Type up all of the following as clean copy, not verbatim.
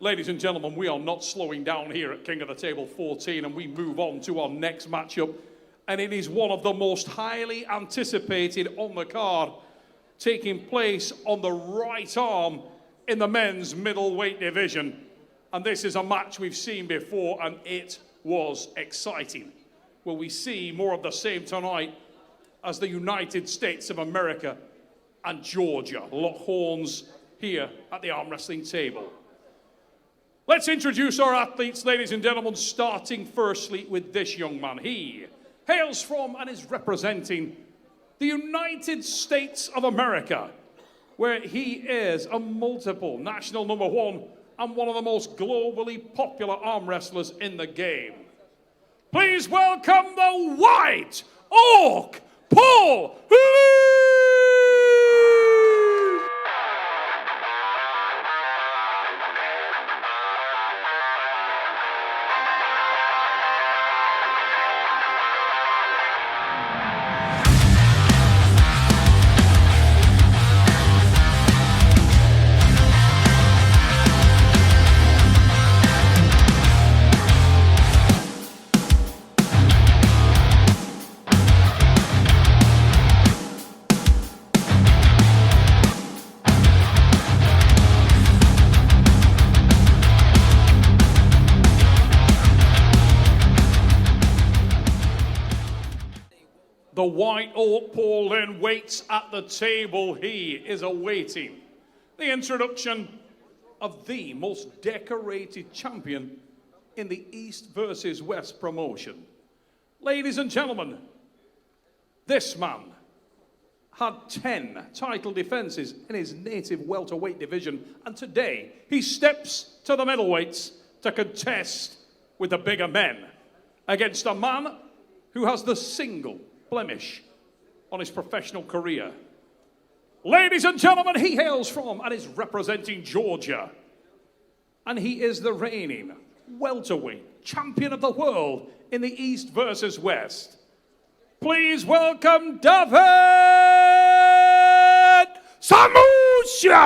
Ladies and gentlemen, we are not slowing down here at King of the Table 14, and we move on to our next matchup. And it is one of the most highly anticipated on the card, taking place on the right arm in the men's middleweight division. And this is a match we've seen before, and it was exciting. Will we see more of the same tonight as the United States of America and Georgia lock horns here at the arm wrestling table? Let's introduce our athletes, ladies and gentlemen, starting firstly with this young man. He hails from and is representing the United States of America, where he is a multiple national #1 and one of the most globally popular arm wrestlers in the game. Please welcome the White Oak Paul Linn! The White Oak Paul Linn waits at the table. He is awaiting the introduction of the most decorated champion in the East versus West promotion. Ladies and gentlemen, this man had 10 title defenses in his native welterweight division, and today he steps to the middleweights to contest with the bigger men against a man who has the single blemish on his professional career. Ladies and gentlemen, he hails from and is representing Georgia, and he is the reigning welterweight champion of the world in the East versus West. Please welcome Davit Samushia!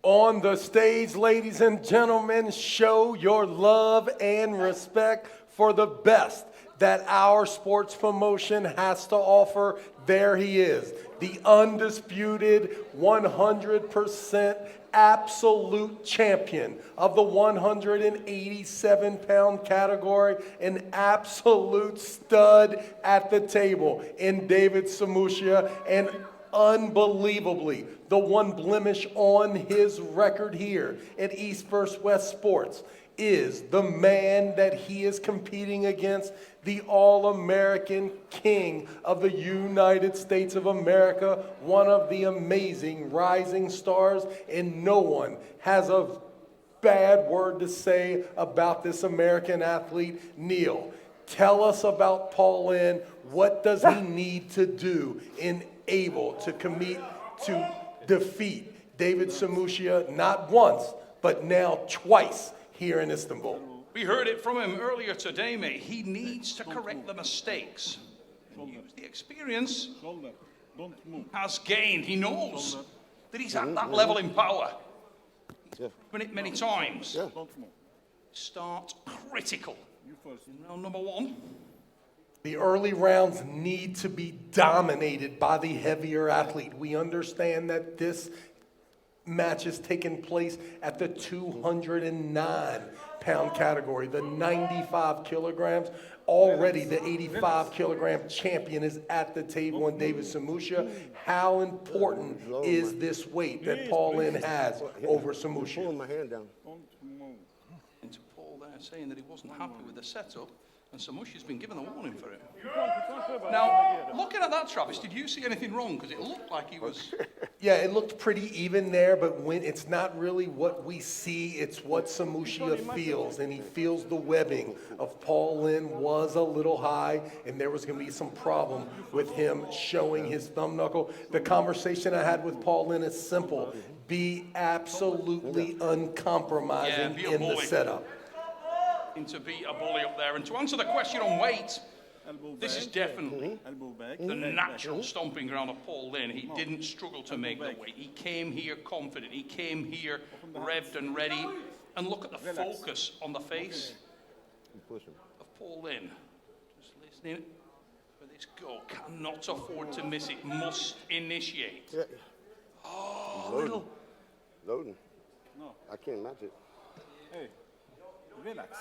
On the stage, ladies and gentlemen, show your love and respect for the best that our sports promotion has to offer. There he is, the undisputed 100% absolute champion of the 187-pound category, an absolute stud at the table in David Samushia, and unbelievably, the one blemish on his record here at East vs. West Sports is the man that he is competing against, the All-American King of the United States of America, one of the amazing rising stars, and no one has a bad word to say about this American athlete. Neil, tell us about Paul Linn. What does he need to do in able to defeat David Samushia, not once, but now twice here in Istanbul? We heard it from him earlier today, mate. He needs to correct the mistakes and use the experience he has gained. He knows that he's at that level in power. He's proven it many times. Start critical in round #1. The early rounds need to be dominated by the heavier athlete. We understand that this match is taking place at the 209-pound category, the 95 kilograms. Already the 85-kilogram champion is at the table in David Samushia. How important is this weight that Paul Linn has over Samushia? Pulling my hand down. Into Paul there saying that he wasn't happy with the setup. And Samushia's been given a warning for it. Now, looking at that, Travis, did you see anything wrong? Because it looked like he was... Yeah, it looked pretty even there, but when it's not really what we see, it's what Samushia feels. And he feels the webbing of Paul Linn was a little high, and there was going to be some problem with him showing his thumb knuckle. The conversation I had with Paul Linn is simple. Be absolutely uncompromising in the setup. To beat a bully up there. And to answer the question on weight, this is definitely the natural stomping ground of Paul Linn. He didn't struggle to make the weight. He came here confident. He came here revved and ready. And look at the focus on the face of Paul Linn. Just listening for this go. Cannot afford to miss it. Must initiate. Oh, little. Loading. No. I can't match it. Hey. Relax.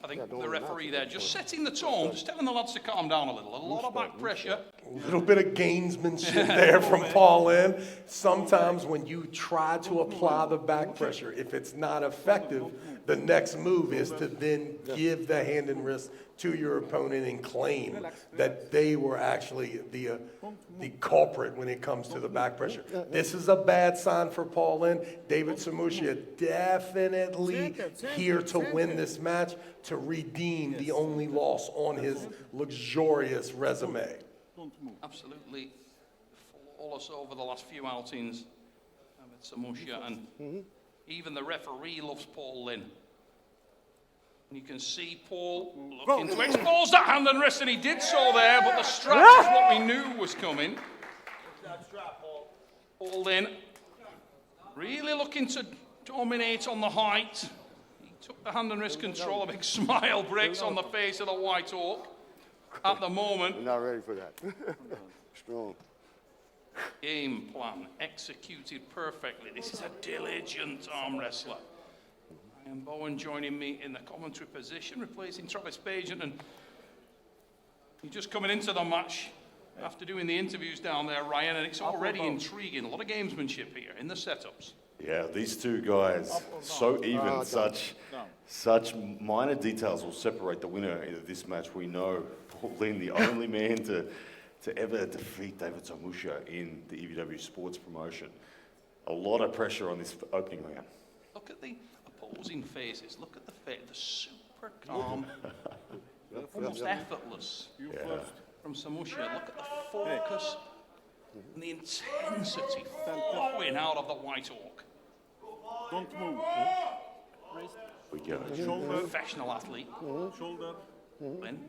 I think the referee there just setting the tone, just telling the lads to calm down a little. A lot of back pressure. A little bit of gamesmanship there from Paul Linn. Sometimes when you try to apply the back pressure, if it's not effective, the next move is to then give the hand and wrist to your opponent and claim that they were actually the culprit when it comes to the back pressure. This is a bad sign for Paul Linn. David Samushia definitely here to win this match, to redeem the only loss on his luxurious resume. Absolutely flawless over the last few outings with Samushia, and even the referee loves Paul Linn. And you can see Paul looking to expose that hand and wrist, and he did so there, but the strap is what we knew was coming. Paul Linn really looking to dominate on the height. He took the hand and wrist control. A big smile breaks on the face of the White Hawk at the moment. We're not ready for that. Strong. Game plan executed perfectly. This is a diligent arm wrestler. And Bowen joining me in the commentary position, replacing Travis Pagent, and he's just coming into the match after doing the interviews down there, Ryan, and it's already intriguing. A lot of gamesmanship here in the setups. Yeah, these two guys, so even, such minor details will separate the winner of this match. We know Paul Linn, the only man to ever defeat David Samushia in the EVW sports promotion. A lot of pressure on this opening round. Look at the opposing faces. Look at the face. The super calm, almost effortless from Samushia. Look at the focus and the intensity flowing out of the White Hawk. Don't move. We go. Shoulder. Professional athlete. Shoulder. Linn,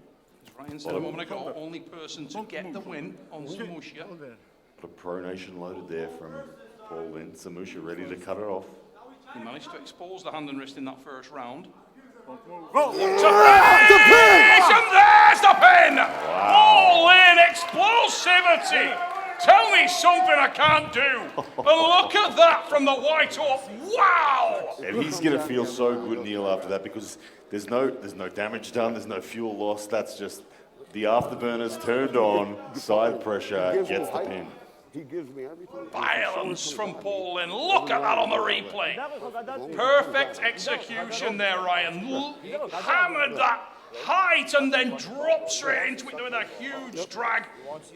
as Ryan said a moment ago, only person to get the win on Samushia. The pronation loaded there from Paul Linn. Samushia ready to cut it off. He managed to expose the hand and wrist in that first round. Go! The pin! And there's the pin! Paul Linn, explosivity! Tell me something I can't do. And look at that from the White Hawk. Wow! And he's going to feel so good, Neil, after that, because there's no damage done, there's no fuel loss. That's just the afterburners turned on, side pressure, gets the pin. He gives me everything. Violence from Paul Linn. Look at that on the replay. Perfect execution there, Ryan. Hammered that height and then dropped straight into it with a huge drag.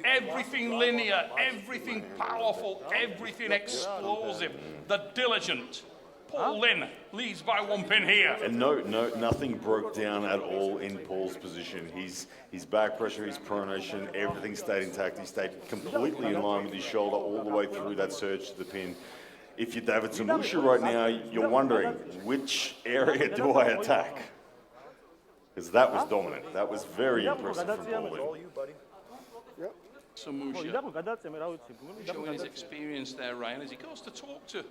Everything linear, everything powerful, everything explosive. The diligent Paul Linn leads by one pin here. And nothing broke down at all in Paul's position. His back pressure, his pronation, everything stayed intact. He stayed completely in line with his shoulder all the way through that surge to the pin. If you're David Samushia right now, you're wondering, which area do I attack? Because that was dominant. That was very impressive from Paul Linn. Samushia showing his experience there, Ryan, as he goes to talk to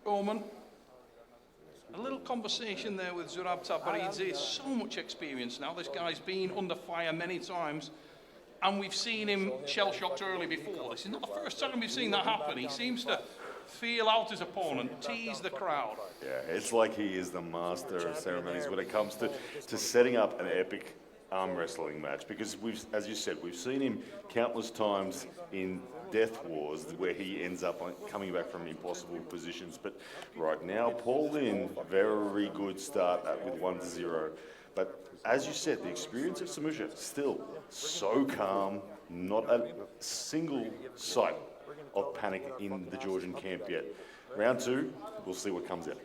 Roman. A little conversation there with Zurab Tabaridze. So much experience now. This guy's been under fire many times, and we've seen him shell-shocked early before. This is not the first time we've seen that happen. He seems to feel out his opponent, tease the crowd. Yeah, it's like he is the master of ceremonies when it comes to setting up an epic arm wrestling match, because as you said, we've seen him countless times in Death Wars where he ends up coming back from impossible positions. But right now, Paul Linn, very good start with 1-0. But as you said, the experience of Samushia, still so calm, not a single sight of panic in the Georgian camp yet. Round 2, we'll see what comes out.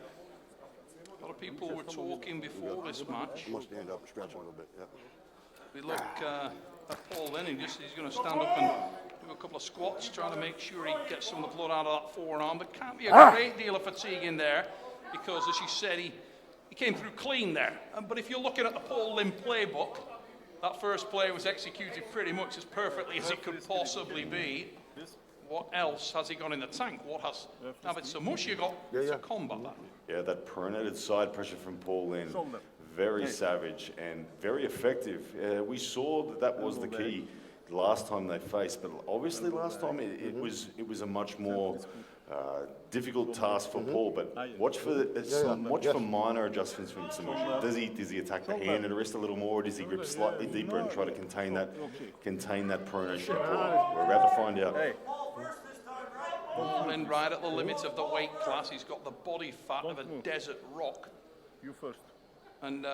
A lot of people were talking before this match. I'm gonna stand up and stretch a little bit. Yeah. We look at Paul Linn, he's going to stand up and do a couple of squats, trying to make sure he gets some of the blood out of that forearm. There can't be a great deal of fatigue in there because, as you said, he came through clean there. But if you're looking at the Paul Linn playbook, that first play was executed pretty much as perfectly as it could possibly be. What else has he got in the tank? What has Davit Samushia got to combat that? Yeah, that pronated side pressure from Paul Linn, very savage and very effective. We saw that was the key last time they faced, but obviously last time it was a much more difficult task for Paul. But watch for minor adjustments from Samushia. Does he attack the hand and the wrist a little more, or does he grip slightly deeper and try to contain that pronation? We're about to find out. Paul Linn right at the limit of the weight class. He's got the body fat of a desert rock. You first. And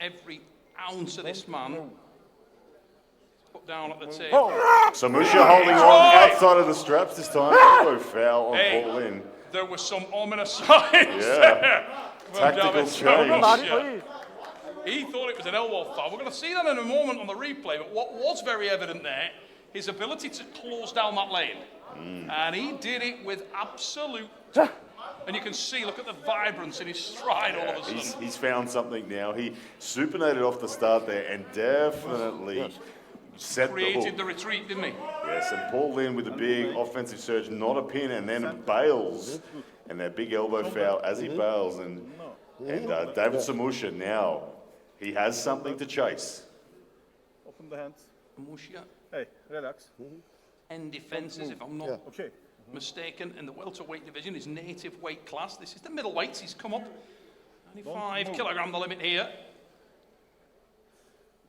every ounce of this man is put down at the table. Samushia holding on outside of the straps this time. Elbow foul on Paul Linn. There was some ominous signs there. Tactical change. He thought it was an elbow foul. We're going to see that in a moment on the replay, but what was very evident there, his ability to close down that lane. And he did it with absolute... And you can see, look at the vibrance in his stride all of a sudden. He's found something now. He supinated off the start there and definitely set Created the the retreat, didn't he? Yes, and Paul Linn with a big offensive surge, not a pin, and then bails. And that big elbow foul as he bails. And Davit Samushia now, he has something to chase. Open the hands. Samushia, Hey, relax. end defences, if I'm not Okay. mistaken, in the welterweight division, his native weight class. This is the middleweights. He's come up 95 kilogram, the limit here.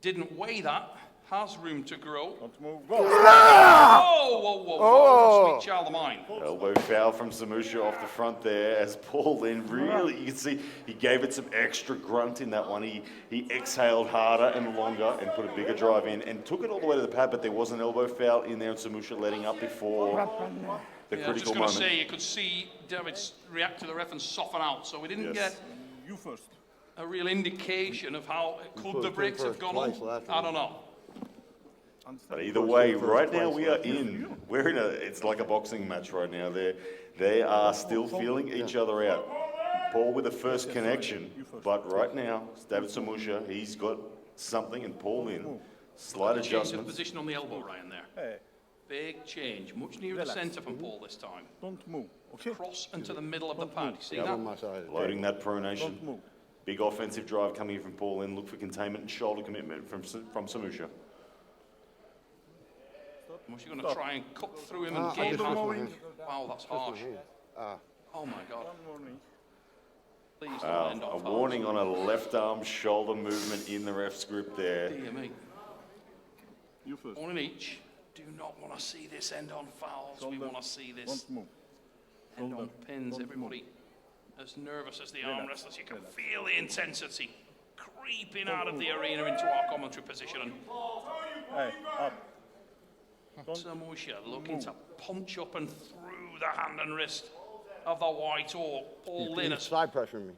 Didn't weigh that. Has room to grow. Don't move. Whoa. Sweet child of mine. Elbow foul from Samushia off the front there as Paul Linn really, you can see he gave it some extra grunt in that one. He exhaled harder and longer and put a bigger drive in and took it all the way to the pad, but there was an elbow foul in there and Samushia letting up before the I was just critical going to moment. say, you could see David react to the ref and soften out, so we didn't get You first. a real indication of how could the breaks have gone on. I don't know. But either way, right now we're in it's like a boxing match right now. They are still feeling each other out. Paul with the first connection, but right now, Davit Samushia, he's got something, and Paul Linn, slight Change of adjustments. position on the elbow, Ryan, there. Hey, Big change, much nearer the centre from Paul this time. don't move. Okay. Cross into the middle of the pad. You see that? On my side. Loading that pronation. Don't move. Big offensive drive coming in from Paul Linn. Look for containment and shoulder commitment from Samushia. Was you going to try and cut through him and gain half? Wow, that's harsh. Oh my God. Please don't end A off warning on a left arm shoulder movement in the ref's grip there. Dear me. You first. One in each. Do not want to see this end on fouls. We want to see this Don't move. end on pins. Everybody as nervous as the arm wrestlers. You can feel the intensity creeping out of the arena into our commentary position. And Hey, up. Samushia looking to punch up and through the hand and wrist of the White Hawk. Paul Linn has Side pressure me.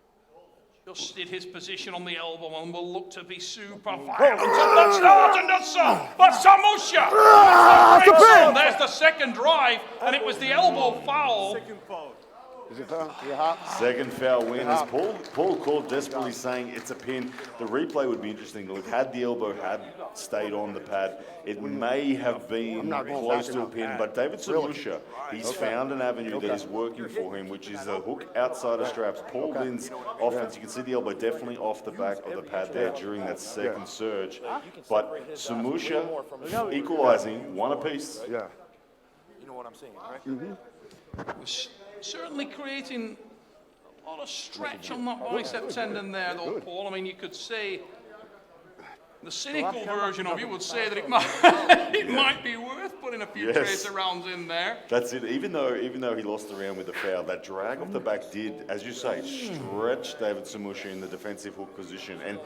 adjusted his position on the elbow and will look to be super violent. And that's not, and that's so. But Samushia! There's the second drive, and it was the elbow foul. Second foul. Is it foul? Is it hot? Second foul win as Paul called desperately saying it's a pin. The replay would be interesting to look. Had the elbow had stayed on the pad, it may have been close to a pin. But Davit Samushia, he's found an avenue that is working for him, which is a hook outside of straps. Paul Linn's offense, you can see the elbow definitely off the back of the pad there during that second surge. But Samushia equalizing one apiece. Yeah. You know what I'm saying, right? Was certainly creating a lot of stretch on that bicep tendon there, though, Paul. I mean, you could say the cynical version of you would say that it might be worth putting a few tracer rounds in there. That's it. Even though he lost the round with the foul, that drag off the back did, as you say, stretch Davit Samushia in the defensive hook position. And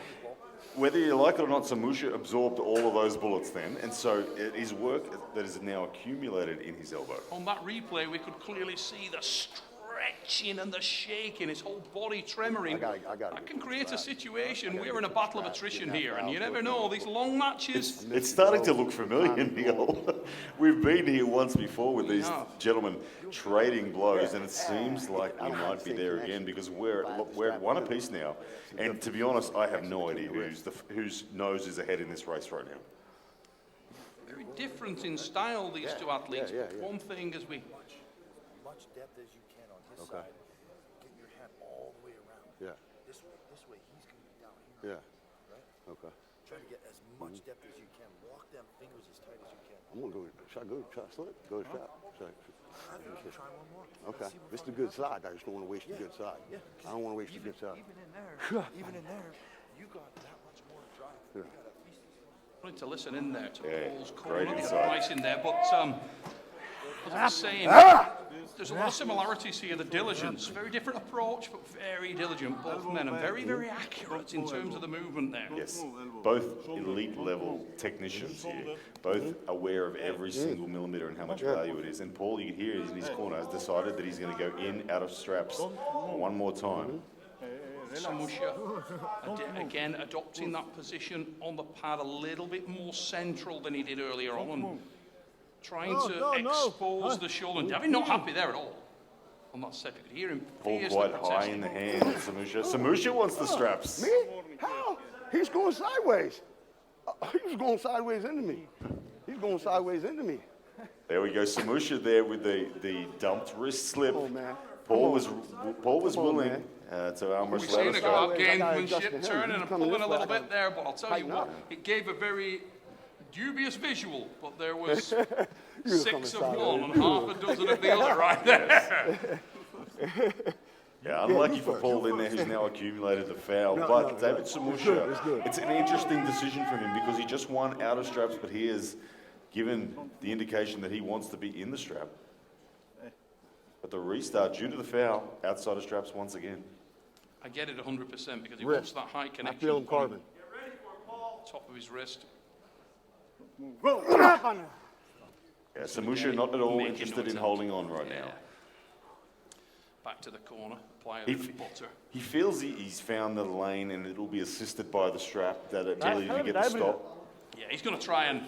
whether you like it or not, Samushia absorbed all of those bullets then, and so it is work that is now accumulated in his elbow. On that replay, we could clearly see the stretching and the shaking, his whole body tremoring. I got it. That can create a situation. We're in a battle of attrition here, and you never know. These long matches. It's starting to look familiar, Neil. We've been here once before with these gentlemen trading blows, and it seems like we might be there again because we're at one apiece now. And to be honest, I have no idea whose nose is ahead in this race right now. Very different in style, these two athletes. But one thing as we... Much depth as you can on his side. Get your hand all the way around. Yeah. This way, he's going to be down here. Yeah. Right? Okay. Try to get as much depth as you can. Walk them fingers as tight as you can. I'm gonna go. Should I go? Try slip? Go shot. I think you should try one more. Okay. Let's see what This is the good side. I just don't want to waste the good side. Yeah. I don't want to waste the good side. Even in there, you got that much more drive. You got at least. Wanted to listen in there to Yeah, Paul's great corner, the insight. price in there, but as I was saying, there's a lot of similarities here. The diligence, very different approach, but very diligent, both men, and very, very accurate in terms of the movement there. Yes, both elite level technicians here, both aware of every single millimeter and how much value it is. And Paul, you can hear in his corner, has decided that he's going to go in out of straps one more time. Samushia, again, adopting that position on the pad a little bit more central than he did earlier on, and trying to expose the shoulder. And Davit not happy there at all on that set. You could hear him Paul fiercely quite high protesting. in the hand of Samushia. Samushia wants the straps. Me? How? He's going sideways. He was going sideways into me. He's going sideways into me. There we go, Samushia there with the dumped wrist slip. Come on, man. Paul was willing man. to arm We've wrestle seen out of it strap. go up, gamesmanship, turning and coming pulling this a way, little I bit there, but I'll tell you tighten what, up. it gave a very dubious visual, but there was You were 6 of coming one and half a dozen of the other right there. Yeah, unlucky for Paul in there, who's now accumulated the foul. But Davit Samushia, it's an interesting decision for him because he just won out of straps, but he has given the indication that he wants to be in the strap. But the restart, due to the foul, outside of straps once again. I get it 100% because he Wrist. wants that high I connection. feel him point, carving. top of his wrist. Yeah, Samushia not at all Making interested no in attempt. holding on right now. Back to the corner, apply a He, bit of butter. he feels he's found the lane and it'll be assisted by the strap, that ability to get the stop. Yeah, he's going to try and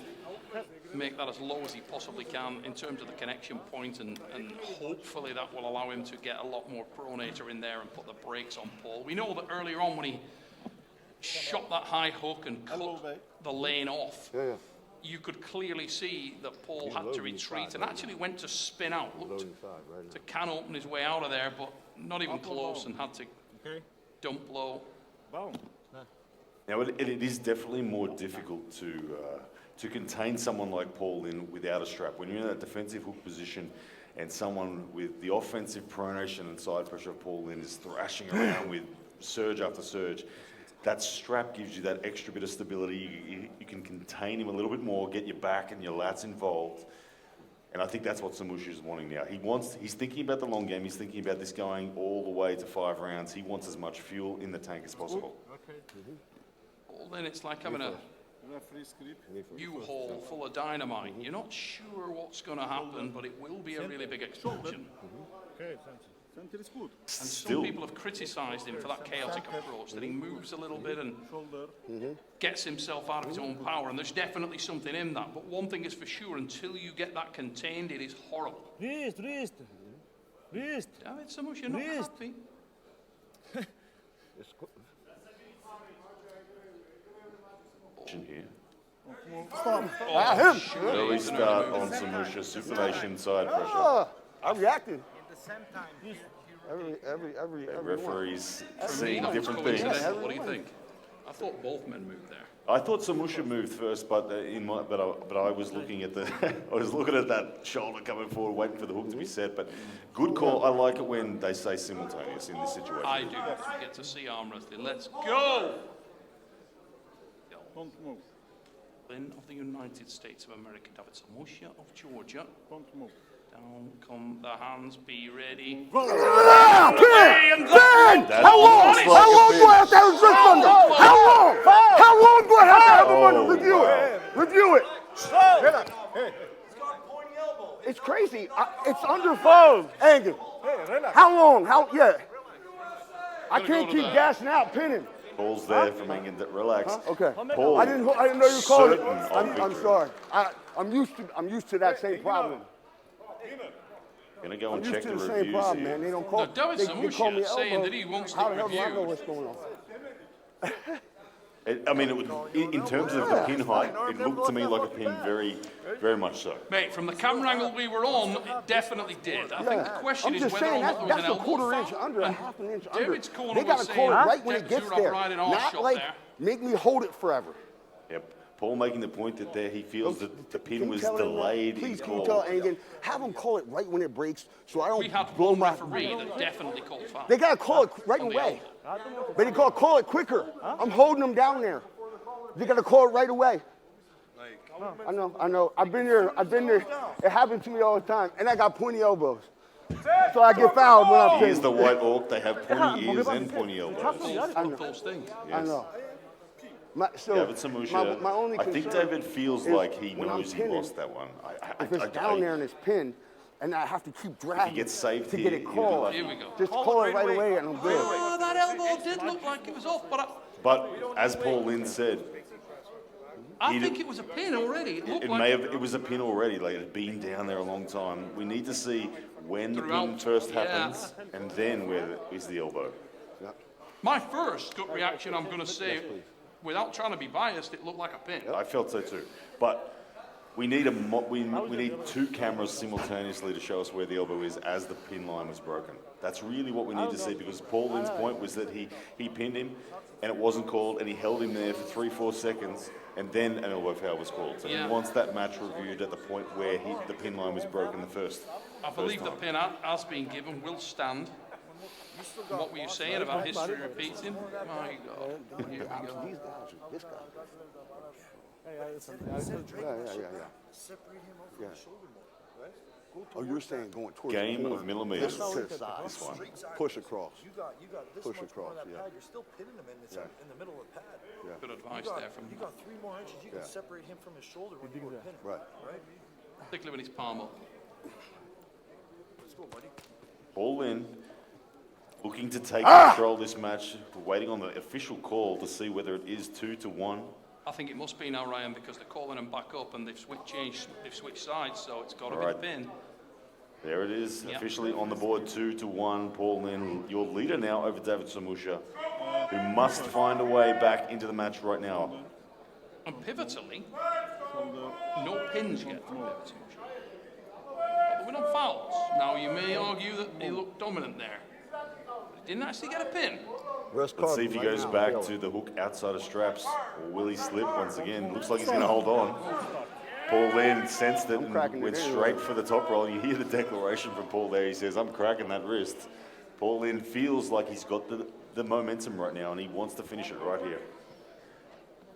make that as low as he possibly can in terms of the connection point, and hopefully that will allow him to get a lot more pronator in there and put the brakes on Paul. We know that earlier on when he shot that high hook and cut the lane off, you could clearly see that Paul had to retreat and actually went to spin out, looked to can open his way out of there, but not even close, and had to dump low. Now, it is definitely more difficult to contain someone like Paul Linn without a strap. When you're in that defensive hook position and someone with the offensive pronation and side pressure of Paul Linn is thrashing around with surge after surge, that strap gives you that extra bit of stability. You can contain him a little bit more, get your back and your lats involved. And I think that's what Samushia is wanting now. He's thinking about the long game. He's thinking about this going all the way to 5 rounds. He wants as much fuel in the tank as possible. Well, then it's like having a U-haul full of dynamite. You're not sure what's going to happen, but it will be a really big explosion. And some people have criticised him for that chaotic approach, that he moves a little bit and gets himself out of his own power, and there's definitely something in that. But one thing is for sure, until you get that contained, it is horrible. Wrist. Davit Samushia not happy. Here. Oh, Early start on Samushia, supination side pressure. I reacted. At the same time, Every Referees For me, seeing that was different things. coincidental. What do you think? I thought both men moved there. I thought Samushia moved first, but I was looking at that shoulder coming forward, waiting for the hook to be set. But good call. I like it when they say simultaneous in this situation. I do, because we get to see arm wrestling. Let's go! Don't move. Linn of the United States of America, Davit Samushia of Georgia. Don't move. Down come the hands, be ready. Ah, pin! That How long? looks like How a long pin. do I have to have his wrist under? How long? How long do I have to have him under? Oh, Review wow. it. Review it. It's crazy. It's under 5. Angle. How long? Yeah. I can't go to keep the- gassing out, pinning. Paul's there from England. Relax. Okay. Paul, I didn't know you were calling it. certain of I'm victory. sorry. I'm used to that same problem. Gonna go I'm and used check to the the same reviews problem, here. man. They don't call. Now, Davit they call me Samushia saying elbow. that he wants How it the hell do I know reviewed. what's going on? I mean, in terms of the pin height, it looked to me like a pin, very, very much so. Mate, from the camera angle we were on, it definitely did. I think the question I'm is just whether or saying not there was that's an a elbow quarter inch foul. under, a And half an inch under. David's corner They gotta was call saying, it right when it David's gets doing a there, riding arse not shot like there. make me hold it forever. Yep. Paul making the point that there he feels that the Can pin you was tell him that? delayed. in Please, can you call. tell Angan, have them call it right when it breaks, so I don't We had blow one my. referee that definitely called foul. They gotta call it right On the away. But they call it quicker. I'm holding them down there. They gotta call it right away. I know. I've been there. It happens to me all the time, and I got pointy elbows, so I get fouled when I'm He is pinning. the White Orc. They have pointy ears and pointy elbows. Both those things. I know. David Samushia. My only I think concern David feels is like he when I'm knows he pinning, lost that one. If it's down there and it's pinned, and I have to keep dragging gets saved to here, get it he'll be called, lucky. Here we go. just call it right away and I'm good. Oh, that elbow did look like it was off, but But as Paul Linn said, I think it was a pin already. It looked like it was a pin already. Like it had been down there a long time. We need to see when the pin Throughout, first yeah. happens, and then where is the elbow. my first gut reaction. I'm going to say, without trying to be biased, it looked like a pin. I felt so too. But we need we need 2 cameras simultaneously to show us where the elbow is as the pin line was broken. That's really what we need to see, because Paul Lynn's point was that he pinned him and it wasn't called, and he held him there for 3-4 seconds, and then an elbow foul was called. So Yeah. he wants that match reviewed at the point where the pin line was broken the first. I believe the time. pin has been given will stand. What were you saying about history repeating? My God. Here we go. These guys, this guy. Yeah. Separate him off from the shoulder more, right? Oh, you're saying going towards Game the corner. of millimeters. This to the side. This one. Push across. You got this Push much across, more on that yeah. pad. You're still pinning him in the middle of the pad. Good advice there from You got 3 more inches. You can separate him from his shoulder when you were pinning. Right. particularly when he's palm up. Let's go, buddy. Paul Linn looking to take control of this match, waiting on the official call to see whether it is 2-1. I think it must be now, Ryan, because they're calling him back up and they've switched sides, so it's got to Right. be the pin. There it is, Yep. officially on the board, 2-1. Paul Linn, your leader now over David Samushia, who must find a way back into the match right now. And pivotally, no pins yet from David Samushia. But there were no fouls. Now, you may argue that he looked dominant there. But he didn't actually get a pin. Let's see if he goes back to the hook outside of straps, or will he slip once again? Looks like he's going to hold on. Paul Linn sensed it and went straight for the top roll. You hear the declaration from Paul there. He says, I'm cracking that wrist. Paul Linn feels like he's got the momentum right now, and he wants to finish it right here.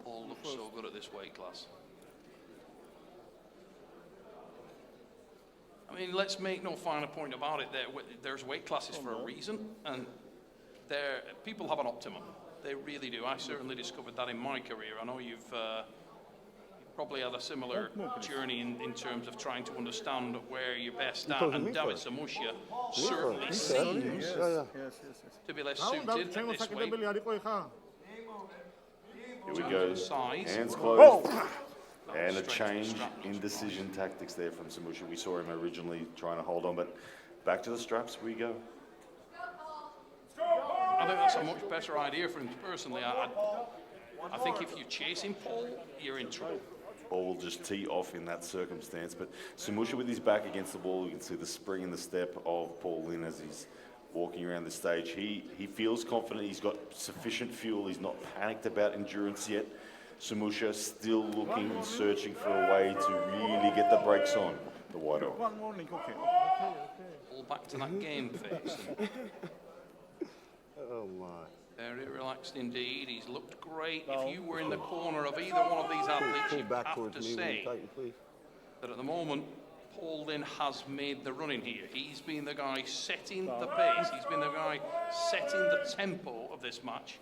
Paul looks so good at this weight class. I mean, let's make no finer point about it. There's weight classes for a reason, and people have an optimum. They really do. I certainly discovered that in my career. I know you've probably had a similar journey in terms of trying to understand where you're best at, and Davit Samushia certainly seems to be less suited at this weight. Here we go. Size. Hands closed. And a change in decision tactics there from Samushia. We saw him originally trying to hold on, but back to the straps we go. I think that's a much better idea for him personally. I think if you're chasing Paul, you're in trouble. Paul will just tee off in that circumstance, but Samushia with his back against the wall, you can see the spring in the step of Paul Linn as he's walking around the stage. He feels confident, he's got sufficient fuel, he's not panicked about endurance yet. Samushia still looking and searching for a way to really get the brakes on the White Orc. One morning, okay. All back to that game face. Oh my. Very relaxed indeed. He's looked great. If you were in the corner of either one of these athletes, Pull you'd back have towards to me when say you tighten, please. that at the moment, Paul Linn has made the running here. He's been the guy setting the pace. He's been the guy setting the tempo of this match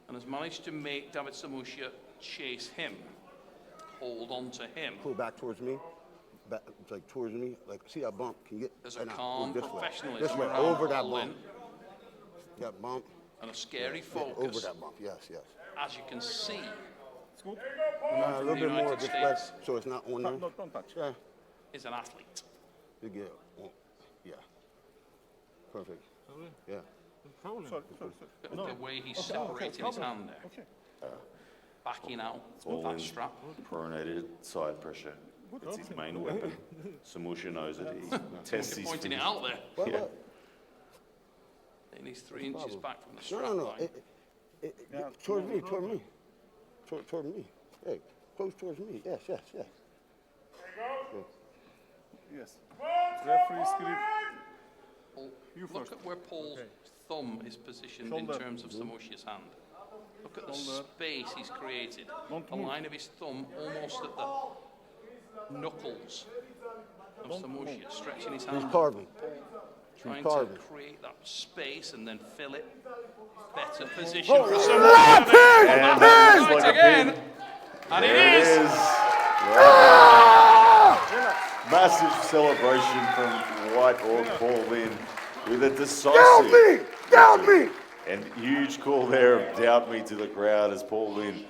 and has managed to make Davit Samushia chase him, hold on to him. Pull back towards me. Back, like towards me. Like, see that bump? Can you get There's a right now, calm move this way. professionalism This way, around over that Paul bump. Linn That bump. and a scary Yeah, focus. over that bump, yes, yes. As you can see, A little bit more, United just States. less, so it's not on there. Don't touch. Yeah, is an athlete. you get, yeah. Perfect. Yeah. Sorry. The way he's separating his hand there. Okay. Backing out Paul that Linn strap. pronated side pressure. It's his main weapon. Samushia knows it. He tests You're his pointing it finish. out there. Well, Yeah. look, And he's 3 inches back from the strap no. line. Towards me. Toward me. Hey, close towards me. Yes. Yes. Referee script. Paul, You look first. at where Paul's thumb is positioned Shoulder. in terms of Samushia's hand. Look at the Shoulder. space he's created. Don't The move. line of his thumb almost at the knuckles of Samushia, stretching his He's hand, carving. trying to carving. create that space and then fill it. Better position for Samushia. And that looks like a again. pin. And it There it is. is. Massive celebration from White Orc Paul Linn with a decisive Doubt me! and huge call there of doubt me to the crowd as Paul Linn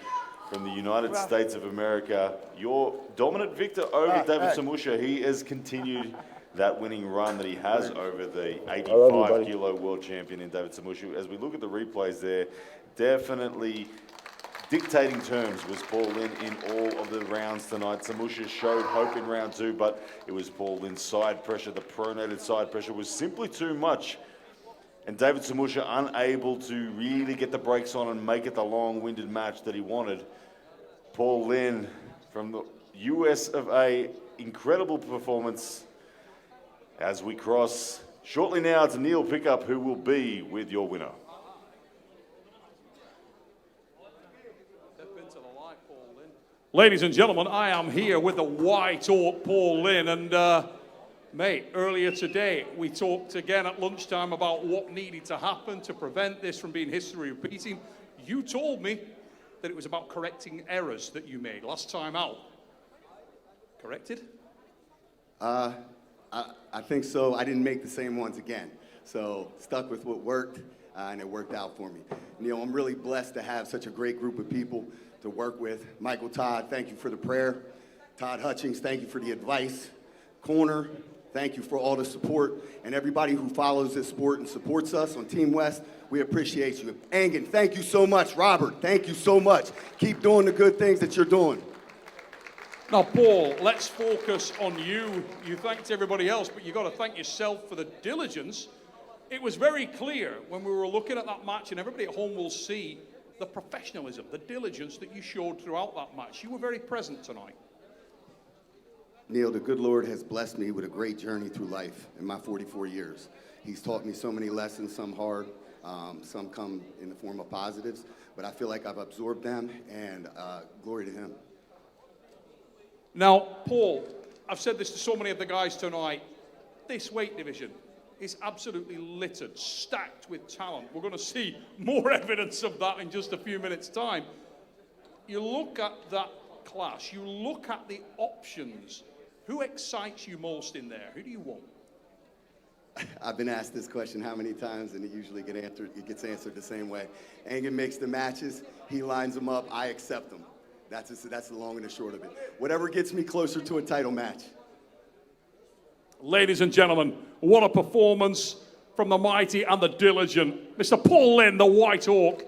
from the United States of America, your dominant victor over Davit Samushia. He has continued that winning run that he has over the 85-kilo world champion in Davit Samushia. As we look at the replays there, definitely dictating terms was Paul Linn in all of the rounds tonight. Samushia showed hope in round 2, but it was Paul Linn's side pressure. The pronated side pressure was simply too much. And Davit Samushia unable to really get the brakes on and make it the long-winded match that he wanted. Paul Linn from the US of A, incredible performance. As we cross shortly now to Neil Pickup, who will be with your winner. Ladies and gentlemen, I am here with the White Orc Paul Linn, and mate, earlier today we talked again at lunchtime about what needed to happen to prevent this from being history repeating. You told me that it was about correcting errors that you made last time out. Corrected? I think so. I didn't make the same ones again. So stuck with what worked, and it worked out for me. Neil, I'm really blessed to have such a great group of people to work with. Michael Todd, thank you for the prayer. Todd Hutchings, thank you for the advice. Corner, thank you for all the support. And everybody who follows this sport and supports us on Team West, we appreciate you. Angan, thank you so much. Robert, thank you so much. Keep doing the good things that you're doing. Now, Paul, let's focus on you. You thanked everybody else, but you've got to thank yourself for the diligence. It was very clear when we were looking at that match, and everybody at home will see the professionalism, the diligence that you showed throughout that match. You were very present tonight. Neil, the good Lord has blessed me with a great journey through life in my 44 years. He's taught me so many lessons, some hard, some come in the form of positives, but I feel like I've absorbed them, and glory to him. Now, Paul, I've said this to so many of the guys tonight. This weight division is absolutely littered, stacked with talent. We're going to see more evidence of that in just a few minutes' time. You look at that class, you look at the options. Who excites you most in there? Who do you want? I've been asked this question how many times, and it usually gets answered the same way. Angan makes the matches, he lines them up, I accept them. That's the long and the short of it. Whatever gets me closer to a title match. Ladies and gentlemen, what a performance from the mighty and the diligent Mr. Paul Linn, the White Orc.